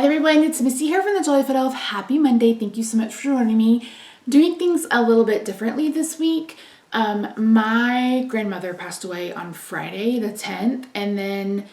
there everyone, it's Missy here from TheJollyFatElf. Happy Monday. Thank you so much for joining me. Doing things a little bit differently this week. My grandmother passed away on Friday the 10th, and then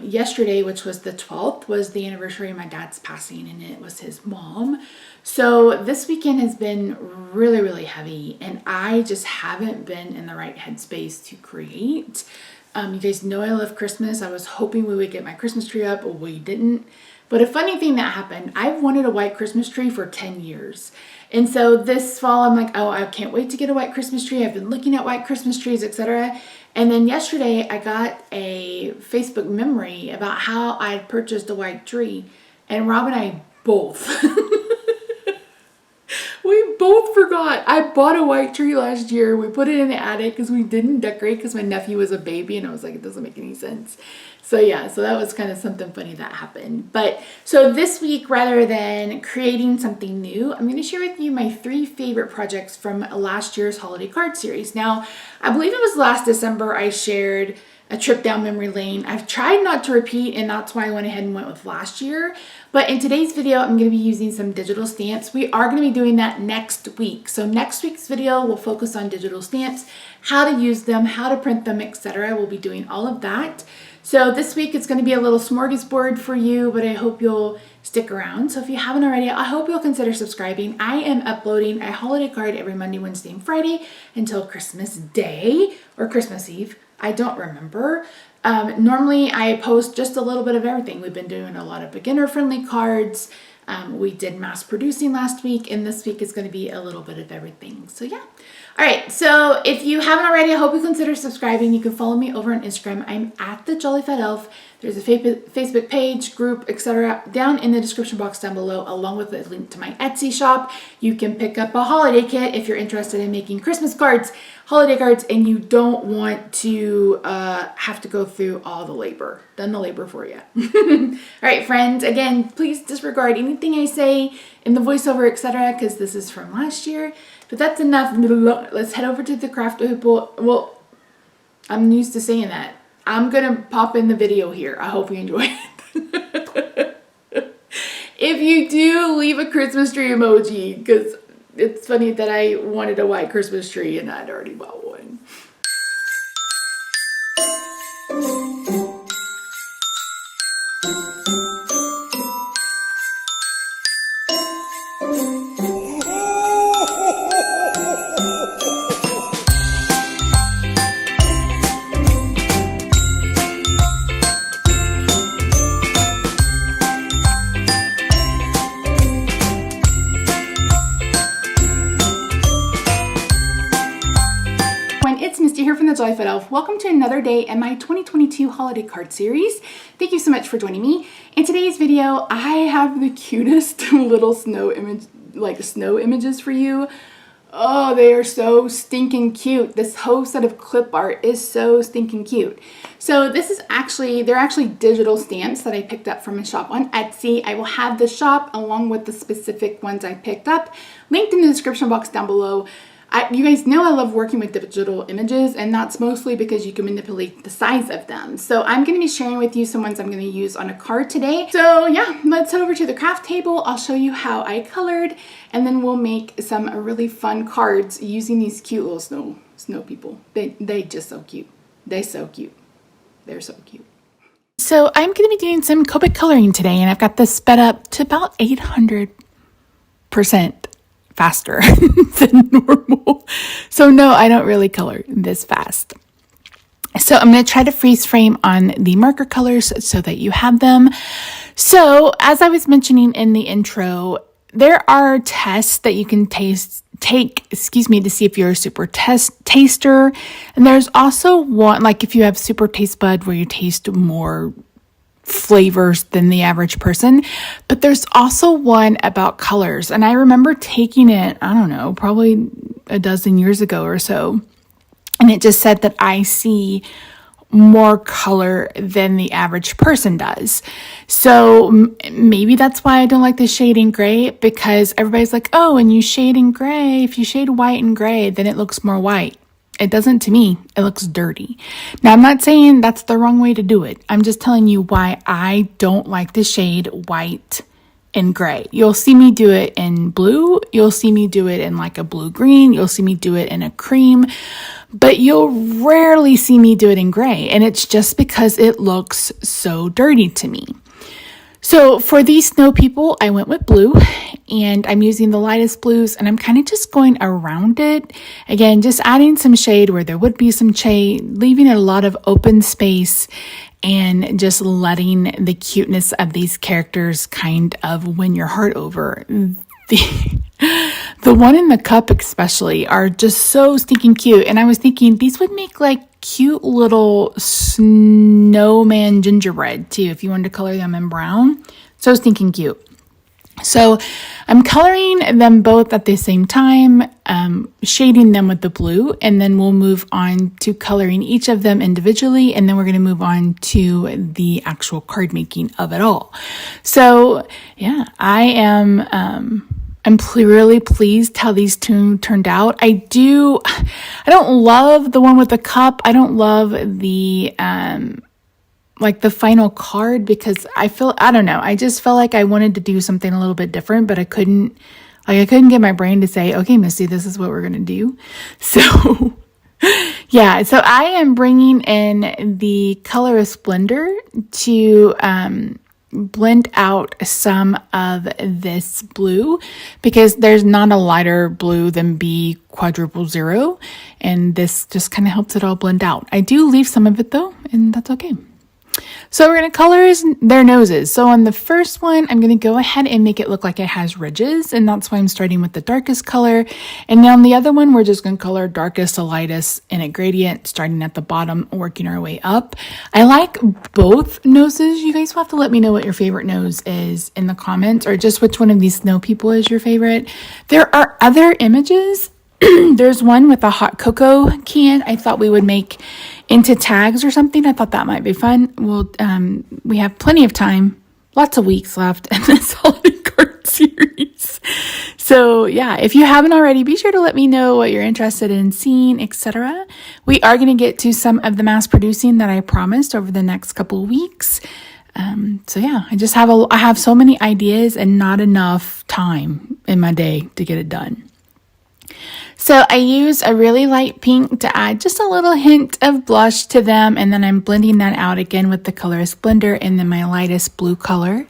yesterday, which was the 12th, was the anniversary of my dad's passing, and it was his mom. So this weekend has been really, really heavy, and I just haven't been in the right headspace to create. You guys know I love Christmas. I was hoping we would get my Christmas tree up. We didn't. But a funny thing that happened, I've wanted a white Christmas tree for 10 years. And so this fall, I'm like, oh, I can't wait to get a white Christmas tree. I've been looking at white Christmas trees, etc. And then yesterday, I got a Facebook memory about how I had purchased a white tree. And Rob and I both we both forgot. I bought a white tree last year. We put it in the attic because we didn't decorate because my nephew was a baby, and I was like, it doesn't make any sense. So yeah, so that was kind of something funny that happened. But so this week, rather than creating something new, I'm going to share with you my 3 favorite projects from last year's holiday card series. Now, I believe it was last December I shared a trip down memory lane. I've tried not to repeat, and that's why I went ahead and went with last year. But in today's video, I'm going to be using some digital stamps. We are going to be doing that next week. So next week's video will focus on digital stamps, how to use them, how to print them, etc. We'll be doing all of that. So this week it's going to be a little smorgasbord for you, but I hope you'll stick around. So if you haven't already, I hope you'll consider subscribing. I am uploading a holiday card every Monday, Wednesday, and Friday until Christmas Day or Christmas Eve. I don't remember. Normally I post just a little bit of everything. We've been doing a lot of beginner-friendly cards. We did mass producing last week, and this week is going to be a little bit of everything. So yeah. All right. So if you haven't already, I hope you consider subscribing. You can follow me over on Instagram. I'm at TheJollyFatElf. There's a Facebook page, group, etc. down in the description box down below, along with a link to my Etsy shop. You can pick up a holiday kit if you're interested in making Christmas cards, holiday cards, and you don't want to have to go through all the labor. Done the labor for you. All right, friends. Again, please disregard anything I say in the voiceover, etc., because this is from last year. But that's enough. Let's head over to the craft table. Well, I'm used to saying that. I'm going to pop in the video here. I hope you enjoy it. If you do, leave a Christmas tree emoji, because it's funny that I wanted a white Christmas tree and I'd already bought one. It's Misty here from TheJollyFatElf. Welcome to another day in my 2022 holiday card series. Thank you so much for joining me. In today's video, I have the cutest little snow images for you. Oh, they are so stinking cute. This whole set of clip art is so stinking cute. So this is they're actually digital stamps that I picked up from a shop on Etsy. I will have the shop along with the specific ones I picked up linked in the description box down below. You guys know I love working with digital images, and that's mostly because you can manipulate the size of them. So I'm going to be sharing with you some ones I'm going to use on a card today. So yeah, let's head over to the craft table. I'll show you how I colored, and then we'll make some really fun cards using these cute little snow people. They just so cute. They're so cute. They're so cute. So I'm going to be doing some Copic coloring today, and I've got this sped up to about 800% faster than normal. So no, I don't really color this fast. So I'm going to try to freeze frame on the marker colors so that you have them. So as I was mentioning in the intro, there are tests that you can take, to see if you're a super taster. And there's also one, like if you have super taste bud where you taste more flavors than the average person, but there's also one about colors, and I remember taking it, I don't know, probably a dozen years ago or so, and it just said that I see more color than the average person does. So maybe that's why I don't like the shade in gray, because everybody's like, oh, and you shade in gray, if you shade white and gray, then it looks more white. It doesn't to me. It looks dirty. Now, I'm not saying that's the wrong way to do it. I'm just telling you why I don't like the shade white and gray. You'll see me do it in blue. You'll see me do it in like a blue-green. You'll see me do it in a cream. But you'll rarely see me do it in gray. And it's just because it looks so dirty to me. So for these snow people, I went with blue, and I'm using the lightest blues, and I'm kind of just going around it. Again, just adding some shade where there would be some shade, leaving a lot of open space, and just letting the cuteness of these characters kind of win your heart over. The one in the cup especially are just so stinking cute. And I was thinking these would make like cute little snowman gingerbread too, if you wanted to color them in brown. So stinking cute. So I'm coloring them both at the same time, shading them with the blue, and then we'll move on to coloring each of them individually, and then we're going to move on to the actual card making of it all. So yeah, I'm really pleased how these two turned out. I don't love the one with the cup. I don't love the like the final card, because I don't know. I just felt like I wanted to do something a little bit different, but I couldn't get my brain to say, okay, Misty, this is what we're going to do. So yeah, so I am bringing in the color of Splendor to blend out some of this blue, because there's not a lighter blue than B quadruple zero, and this just kind of helps it all blend out. I do leave some of it though, and that's okay. So we're going to color their noses. So on the first one, I'm going to go ahead and make it look like it has ridges, and that's why I'm starting with the darkest color. And now on the other one, we're just going to color darkest to lightest in a gradient, starting at the bottom, working our way up. I like both noses. You guys will have to let me know what your favorite nose is in the comments, or just which one of these snow people is your favorite. There are other images. There's one with a hot cocoa can I thought we would make into tags or something. I thought that might be fun. Well, we have plenty of time, lots of weeks left in this holiday card series. So yeah, if you haven't already, be sure to let me know what you're interested in seeing, etc. We are going to get to some of the mass producing that I promised over the next couple of weeks. So yeah, I have so many ideas and not enough time in my day to get it done. So I use a really light pink to add just a little hint of blush to them, and then I'm blending that out again with the color of Splendor and then my lightest blue color.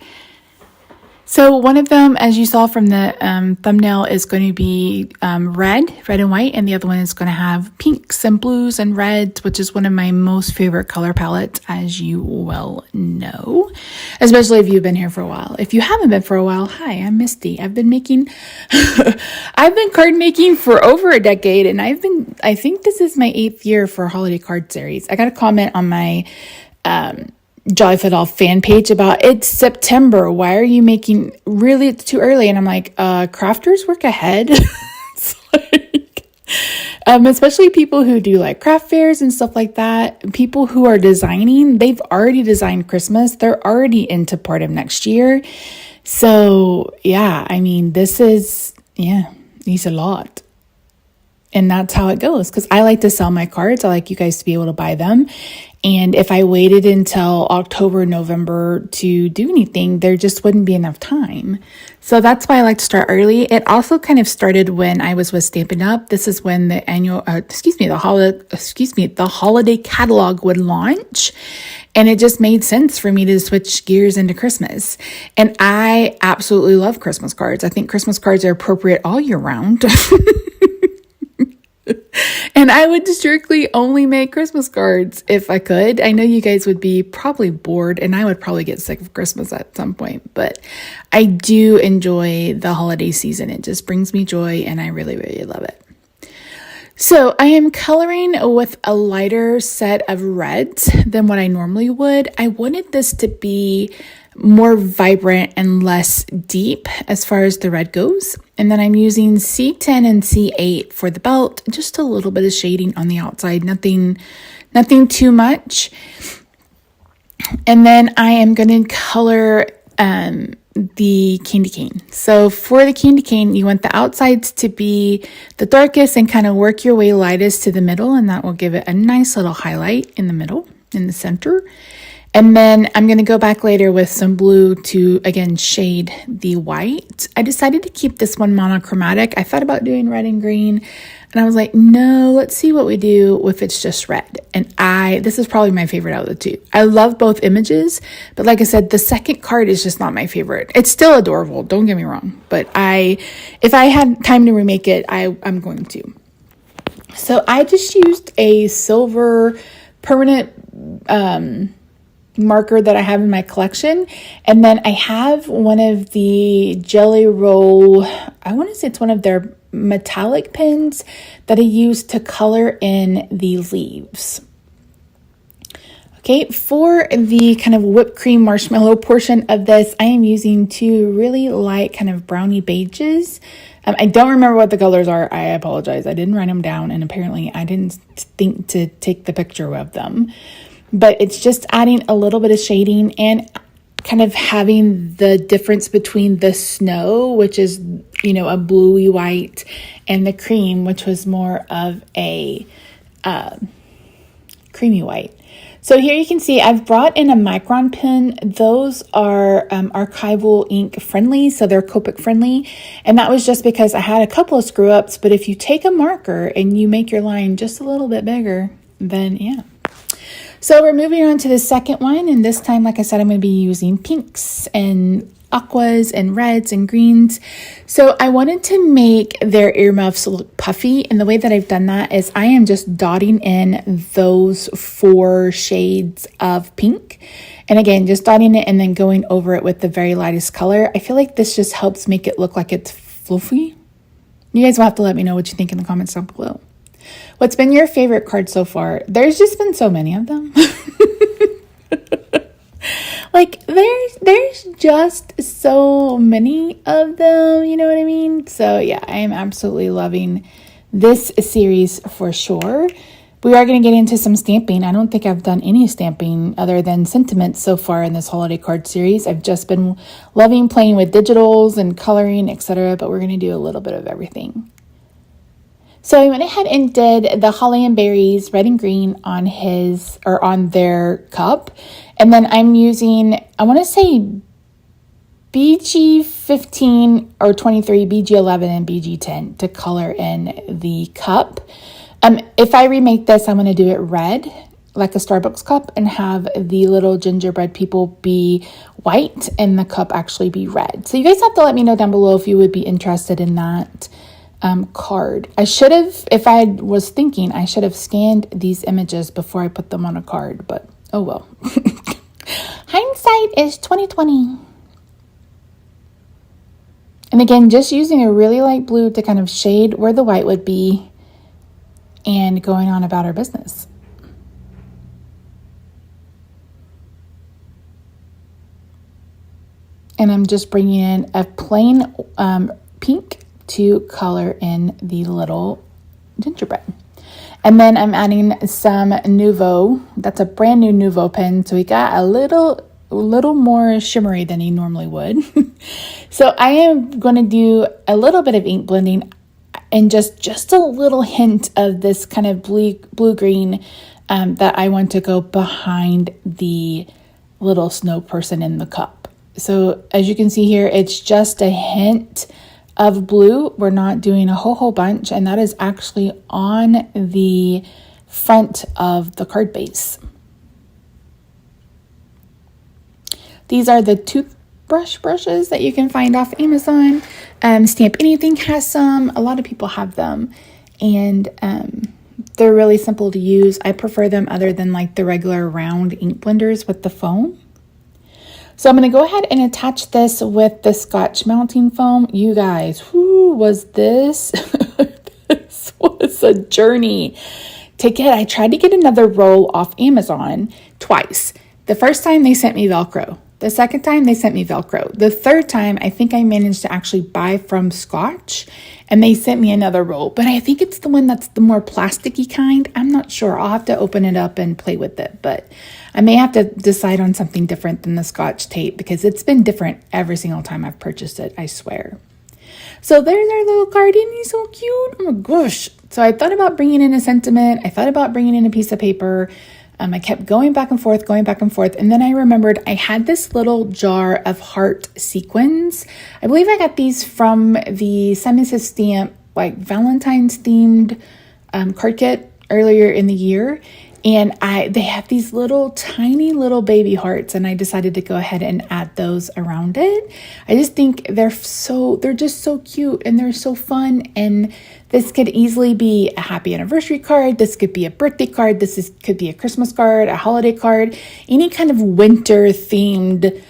So one of them, as you saw from the thumbnail, is going to be red and white, and the other one is going to have pinks and blues and reds, which is one of my most favorite color palettes, as you well know, especially if you've been here for a while. If you haven't been for a while, hi, I'm Misty. I've been card making for over a decade, and I think this is my 8th year for holiday card series. I got a comment on my TheJollyFatElf fan page about, it's September, why are you making, really, it's too early. And I'm like, crafters work ahead. It's like, especially people who do like craft fairs and stuff like that, people who are designing, they've already designed Christmas, they're already into part of next year. So yeah, I mean, this is a lot. And that's how it goes, because I like to sell my cards. I like you guys to be able to buy them. And if I waited until October, November to do anything, there just wouldn't be enough time. So that's why I like to start early. It also kind of started when I was with Stampin' Up. This is when the holiday catalog would launch. And it just made sense for me to switch gears into Christmas. And I absolutely love Christmas cards. I think Christmas cards are appropriate all year round. And I would strictly only make Christmas cards if I could. I know you guys would be probably bored, and I would probably get sick of Christmas at some point, but I do enjoy the holiday season. It just brings me joy, and I really, really love it. So I am coloring with a lighter set of reds than what I normally would. I wanted this to be more vibrant and less deep as far as the red goes. And then I'm using C10 and C8 for the belt, just a little bit of shading on the outside, nothing too much. And then I am going to color the candy cane. So for the candy cane, you want the outsides to be the darkest and kind of work your way lightest to the middle, and that will give it a nice little highlight in the middle, in the center. And then I'm going to go back later with some blue to, again, shade the white. I decided to keep this one monochromatic. I thought about doing red and green, and I was like, no, let's see what we do if it's just red. And this is probably my favorite out of the two. I love both images, but like I said, the second card is just not my favorite. It's still adorable, don't get me wrong, but if I had time to remake it, I'm going to. So I just used a silver permanent marker that I have in my collection, and then I have one of the Jelly Roll, I want to say it's one of their metallic pens that I use to color in the leaves. Okay, for the kind of whipped cream marshmallow portion of this, I am using two really light kind of brownie beiges. I don't remember what the colors are. I apologize. I didn't write them down, and apparently I didn't think to take the picture of them. But it's just adding a little bit of shading and kind of having the difference between the snow, which is, a bluey white, and the cream, which was more of a creamy white. So here you can see I've brought in a micron pen. Those are archival ink friendly, so they're Copic friendly. And that was just because I had a couple of screw ups, but if you take a marker and you make your line just a little bit bigger, then yeah. So we're moving on to the second one, and this time, like I said, I'm going to be using pinks and aquas and reds and greens. So I wanted to make their earmuffs look puffy, and the way that I've done that is I am just dotting in those 4 shades of pink. And again, just dotting it and then going over it with the very lightest color. I feel like this just helps make it look like it's fluffy. You guys will have to let me know what you think in the comments down below. What's been your favorite card so far? There's just been so many of them. Like, there's just so many of them, you know what I mean? So yeah, I am absolutely loving this series for sure. We are going to get into some stamping. I don't think I've done any stamping other than sentiments so far in this holiday card series. I've just been loving playing with digitals and coloring, etc. But we're going to do a little bit of everything. So I went ahead and did the holly and berries, red and green, on their cup. And then I'm using, I want to say BG15 or 23, BG11 and BG10 to color in the cup. If I remake this, I'm going to do it red, like a Starbucks cup, and have the little gingerbread people be white and the cup actually be red. So you guys have to let me know down below if you would be interested in that card. I should have, if I was thinking, I should have scanned these images before I put them on a card, but oh well. Hindsight is 2020. And again, just using a really light blue to kind of shade where the white would be and going on about our business. And I'm just bringing in a plain pink to color in the little gingerbread. And then I'm adding some Nuvo. That's a brand new Nuvo pen. So we got a little more shimmery than he normally would. So I am going to do a little bit of ink blending and just a little hint of this kind of blue-green that I want to go behind the little snow person in the cup. So as you can see here, it's just a hint of blue. We're not doing a whole bunch, and that is actually on the front of the card base. These are the toothbrush brushes that you can find off Amazon. Stamp Anything has some. A lot of people have them, and they're really simple to use. I prefer them other than like the regular round ink blenders with the foam. So I'm going to go ahead and attach this with the Scotch mounting foam. You guys, was this? This was a journey to get. I tried to get another roll off Amazon twice. The first time they sent me Velcro. The second time they sent me Velcro. The third time, I think I managed to actually buy from Scotch and they sent me another roll, but I think it's the one that's the more plasticky kind. I'm not sure. I'll have to open it up and play with it, but I may have to decide on something different than the Scotch tape because it's been different every single time I've purchased it, I swear. So there's our little card. Isn't he so cute? Oh my gosh. So I thought about bringing in a sentiment. I thought about bringing in a piece of paper. I kept going back and forth. And then I remembered I had this little jar of heart sequins. I believe I got these from the Simon Says Stamp, like Valentine's themed card kit earlier in the year. And they have these little tiny little baby hearts, and I decided to go ahead and add those around it. I just think they're just so cute and they're so fun. And this could easily be a happy anniversary card. This could be a birthday card. Could be a Christmas card, a holiday card, any kind of winter themed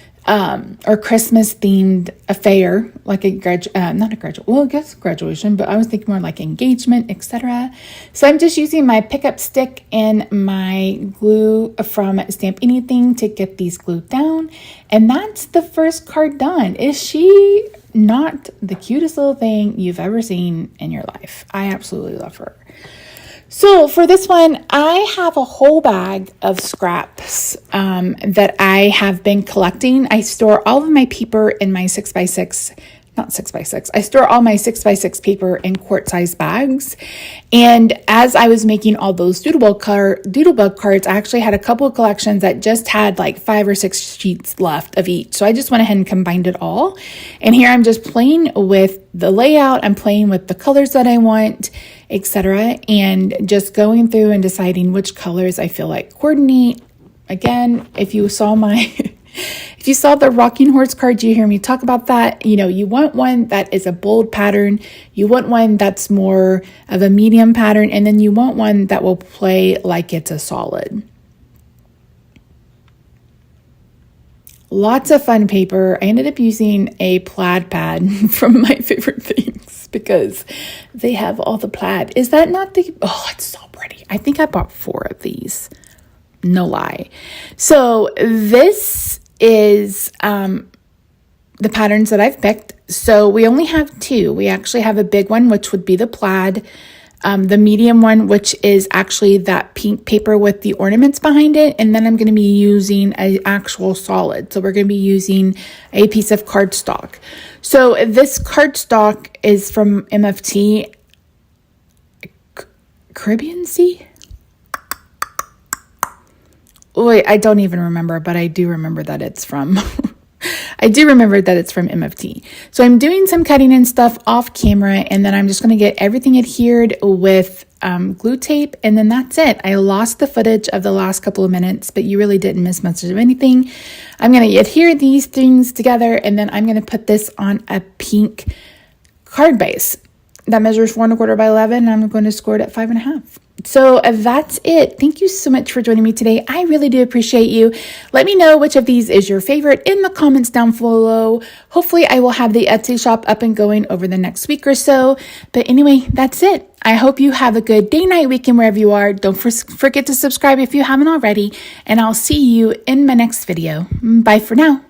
or Christmas themed affair, like graduation, but I was thinking more like engagement, etc. So I'm just using my pickup stick and my glue from Stamp Anything to get these glued down. And that's the first card done. Is she not the cutest little thing you've ever seen in your life? I absolutely love her. So for this one, I have a whole bag of scraps that I have been collecting. I store all of my paper in my 6x6, not 6x6. I store all my 6x6 paper in quart-size bags. And as I was making all those Doodlebug cards, I actually had a couple of collections that just had like 5 or 6 sheets left of each. So I just went ahead and combined it all. And here I'm just playing with the layout. I'm playing with the colors that I want, etc. And just going through and deciding which colors I feel like coordinate. Again, if you saw if you saw the Rocking Horse card, you hear me talk about that. You want one that is a bold pattern. You want one that's more of a medium pattern. And then you want one that will play like it's a solid. Lots of fun paper. I ended up using a plaid pad from My Favorite Things because they have all the plaid. Is that not it's so pretty. I think I bought 4 of these. No lie. So this is the patterns that I've picked. So we only have 2. We actually have a big one, which would be the plaid. The medium one, which is actually that pink paper with the ornaments behind it. And then I'm going to be using an actual solid. So we're going to be using a piece of cardstock. So this cardstock is from MFT. Caribbean Sea? Wait, I don't even remember, but I do remember that it's from MFT. So I'm doing some cutting and stuff off camera, and then I'm just going to get everything adhered with glue tape, and then that's it. I lost the footage of the last couple of minutes, but you really didn't miss much of anything. I'm going to adhere these things together, and then I'm going to put this on a pink card base that measures 4 1/4 by 11, and I'm going to score it at 5.5. So that's it. Thank you so much for joining me today. I really do appreciate you. Let me know which of these is your favorite in the comments down below. Hopefully I will have the Etsy shop up and going over the next week or so. But anyway, that's it. I hope you have a good day, night, weekend, wherever you are. Don't forget to subscribe if you haven't already. And I'll see you in my next video. Bye for now.